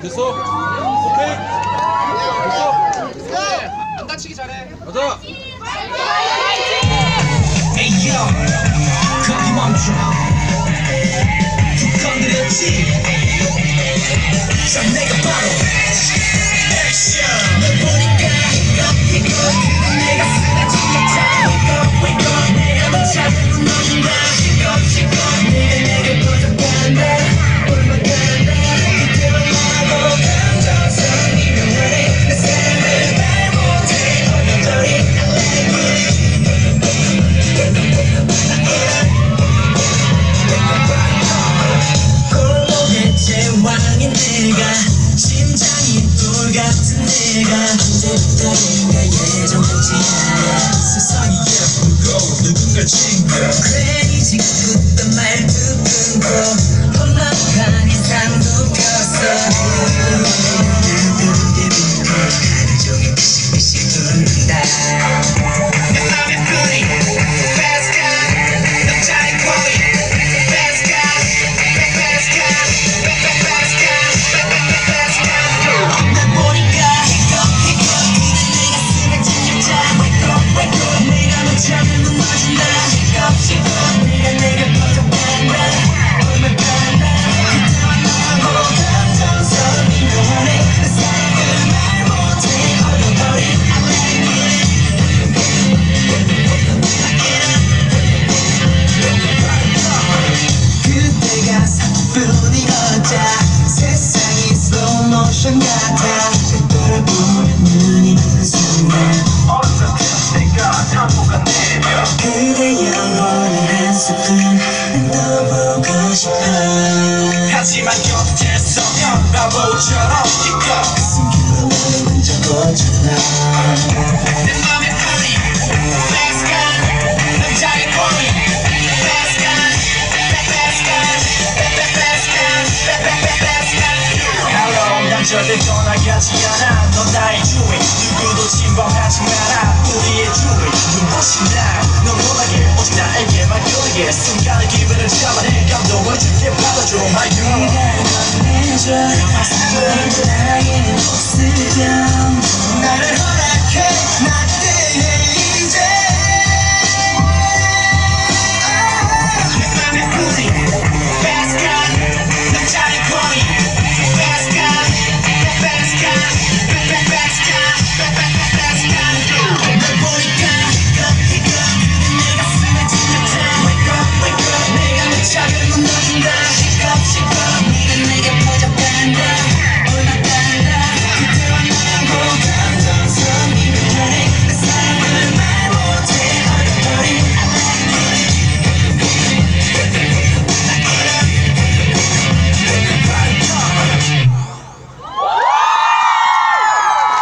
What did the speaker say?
됐어? 오케이. 됐어? 안 다치기 잘해. 가자. 에이 형 거기 멈춰 툭 건드렸지 자 내가 바로 액션 널 보니까 이거 내가 쓰러지는 자 이거 내가 너 찾는 너인가 이거 내가 내게 부족한다 얼마간다 그때만 하고 감정선이 명언해 내 사랑을 말 못해 어려더니 골목의 제왕인 내가 심장이 돌같은 내가 언제부터인가 예정같지 않아 세상이 예쁘고 누군가 친구 괜히 짓궂던 말도 끊고 험난한 이상도 폈어 종일 피식피식 돌린다 내 맘에 뿌리 fast guy 남자의 콜이 fast guy fast guy fast guy 날 보니까 이거 내가 쓰는 진짜 내가 너 찾는 무너진다 이거 내가 부족한다 얼마간다 그때만 너하고 감정선이 원해 내 사랑을 말 못해 어려버린 그때가 사뿐히 걷자 세상이 slow motion 같아 돌아보면 눈이 부는 순간 그대 영혼의 한 스푼 난 떠보고 싶어 하지만 곁에서 바보처럼 이끌어 그 숨기로 나를 만져보잖아 내